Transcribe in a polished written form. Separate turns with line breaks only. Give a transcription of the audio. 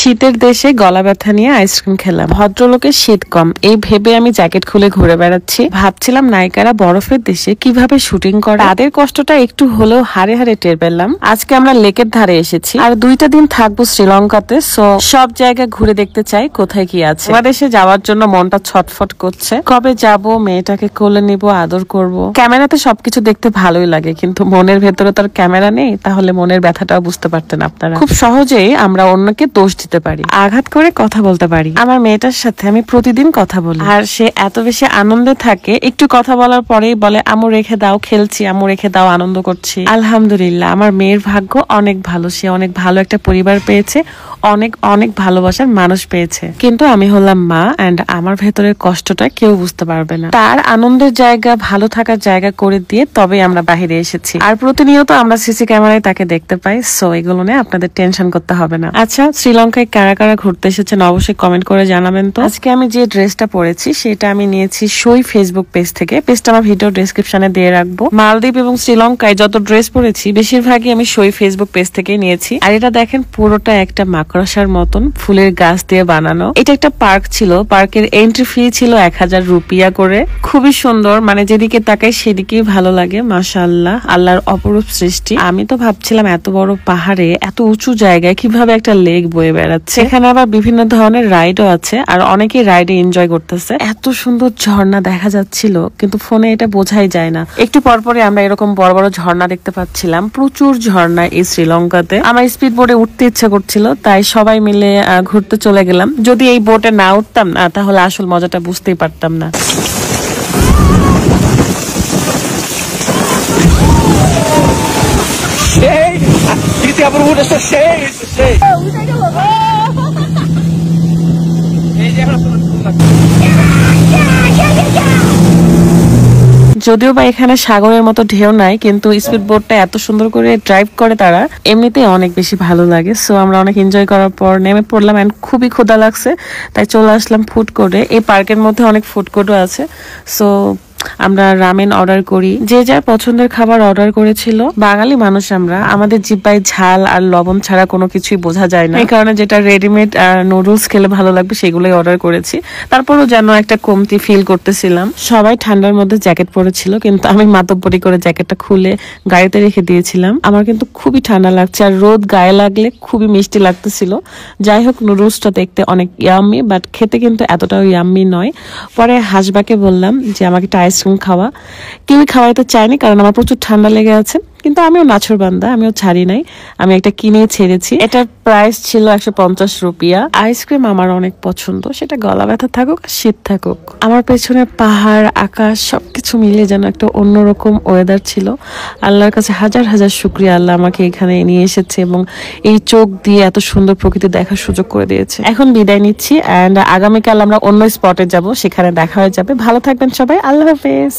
শীতের দেশে গলা ব্যথা নিয়ে আইসক্রিম খেলাম। ভদ্রলোকের শীত কম এই ভেবে আমি জ্যাকেট খুলে ঘুরে বেড়াচ্ছি। ভাবছিলাম নায়িকারা বরফের দেশে কিভাবে শুটিং করে, তাদের কষ্টটা একটু হলেও হারে হারে টের পেলাম। আজকে আমরা লেকের ধারে এসেছি আর 2টা দিন থাকবো শ্রীলঙ্কাতে। সব জায়গা ঘুরে দেখতে চাই কোথায় কি আছে। বাংলাদেশে যাওয়ার জন্য মনটা ছটফট করছে। কবে যাব, মেয়েটাকে কোলে নিব, আদর করব। ক্যামেরাতে সবকিছু দেখতে ভালোই লাগে, কিন্তু মনের ভেতরে তো আর ক্যামেরা নেই, তাহলে মনের ব্যথাটাও বুঝতে পারতেন আপনারা। খুব সহজেই আমরা অন্যকে দোষ দিতে পারি, আঘাত করে কথা বলতে পারি। আমার মেয়েটার সাথে আমি প্রতিদিন কথা বলি, আর সে এত বেশি আনন্দে থাকে, একটু কথা বলার পরেই বলে আমু রেখে দাও, খেলছি, আমু রেখে দাও, আনন্দ করছি। আলহামদুলিল্লাহ, আমার মেয়ের ভাগ্য অনেক ভালো। সে অনেক ভালো একটা পরিবার পেয়েছে, অনেক অনেক ভালোবাসার মানুষ পেয়েছে। কিন্তু আমি হলাম মা, এন্ড আমার ভেতরের কষ্টটা কেউ বুঝতে পারবে না। তার আনন্দের জায়গা, ভালো থাকার জায়গা করে দিয়ে তবে আমরা বাহিরে এসেছি। আর প্রতিনিয়ত আমরা সিসি ক্যামেরায় তাকে দেখতে পাই। সো এগুলো নিয়ে আপনাদের টেনশন করতে হবে না। আচ্ছা, শ্রীলঙ্কায় কারা কারা ঘুরতে এসেছেন অবশ্যই কমেন্ট করে জানাবেন তো। আজকে আমি যে ড্রেসটা পরেছি সেটা আমি নিয়েছি সই ফেসবুক পেজ থেকে। পেজটা আমার ভিডিও ডেসক্রিপশনে দিয়ে রাখবো। মালদ্বীপ এবং শ্রীলঙ্কায় যত ড্রেস পরেছি বেশিরভাগই আমি সই ফেসবুক পেজ থেকেই নিয়েছি। আর এটা দেখেন, পুরোটা একটা মাকড়সার মতন ফুলের গাছ দিয়ে বানানো। এটা একটা পার্ক ছিল, পার্কের এন্ট্রি ফি ছিল 1000 রুপিয়া করে। খুবই সুন্দর, মানে যেদিকে তাকাই সেদিকেই ভালো লাগে। মাশাআল্লাহ, আল্লাহর অপরূপ সৃষ্টি। আমি তো ভাবছিলাম এত বড় পাহাড়ে, এত উঁচু জায়গায় কিভাবে একটা লেক বয়ে বেড়াচ্ছে। এখানে আবার বিভিন্ন ধরনের রাইডও আছে, আর অনেকেই রাইডে এনজয় করতেছে। এত সুন্দর ঝর্ণা দেখা যাচ্ছিল, কিন্তু ফোনে এটা বোঝাই যায় না। একটু পরপরে আমরা এরকম বড় বড় ঝর্ণা দেখতে পাচ্ছিলাম, প্রচুর ঝর্ণা এই শ্রীলঙ্কাতে। আমার স্পিড বোটে উঠতে ইচ্ছে করছিল, তাই সবাই মিলে ঘুরতে চলে গেলাম। যদি এই বোটে না উঠতাম না, তাহলে আসল মজাটা বুঝতেই পারতাম না। যদিও বা এখানে সাগরের মতো ঢেউ নাই, কিন্তু স্পিড বোটটা এত সুন্দর করে ড্রাইভ করে তারা, এমনিতেই অনেক বেশি ভালো লাগে। সো আমরা অনেক এনজয় করার পর নেমে পড়লাম, এন্ড খুবই ক্ষুধা লাগছে, তাই চলে আসলাম ফুড কোর্টে। এই পার্কের মধ্যে অনেক ফুড কোর্টও আছে। সো আমরা রামেন অর্ডার করি, যে যার পছন্দের খাবার অর্ডার করেছিল। বাঙালি মানুষ আমরা, আমাদের জিহ্বায় ঝাল আর লবণ ছাড়া কোনো কিছুই বোঝা যায় না। এই কারণে যেটা রেডিমেড নুডলস খেলে ভালো লাগবে সেগুলোই অর্ডার করেছি। তারপরও যেন একটা কমতি ফিল করতেছিলাম। সবাই ঠান্ডার মধ্যে জ্যাকেট পরেছিল, কিন্তু আমি মাতব্বরি করে জ্যাকেটটা খুলে গাড়িতে রেখে দিয়েছিলাম। আমার কিন্তু খুবই ঠান্ডা লাগছে, আর রোদ গায়ে লাগলে খুবই মিষ্টি লাগতেছিল। যাই হোক, নুডলসটা দেখতে অনেক ইয়াম্মি, বাট খেতে কিন্তু এতটাও ইয়াম্মি নয়। পরে হাসবাকে বললাম যে আমাকে একটা আইসক্রিম খাওয়া। কেউই খাওয়াইতে চায়নি, কারণ আমার প্রচুর ঠান্ডা লেগে আছে। কিন্তু আমিও নাছর বান্দা, আমিও ছাড়ি নাই, আমি একটা কিনে ছেড়েছি। এটার প্রাইস ছিল 150 রুপিয়া। আইসক্রিম আমার অনেক পছন্দ, সেটা গলা ব্যথা থাকুক আর শীত থাকুক। আমার পেছনে পাহাড়, আকাশ সবকিছু মিলিয়ে যেন একটা অন্যরকম ওয়েদার ছিল। আল্লাহর কাছে হাজার হাজার শুকরিয়া, আল্লাহ আমাকে এখানে নিয়ে এসেছে এবং এই চোখ দিয়ে এত সুন্দর প্রকৃতি দেখার সুযোগ করে দিয়েছে। এখন বিদায় নিচ্ছি, অ্যান্ড আগামীকাল আমরা অন্য স্পটে যাব, সেখানে দেখা হয়ে যাবে। ভালো থাকবেন সবাই, আল্লাহ হাফেজ।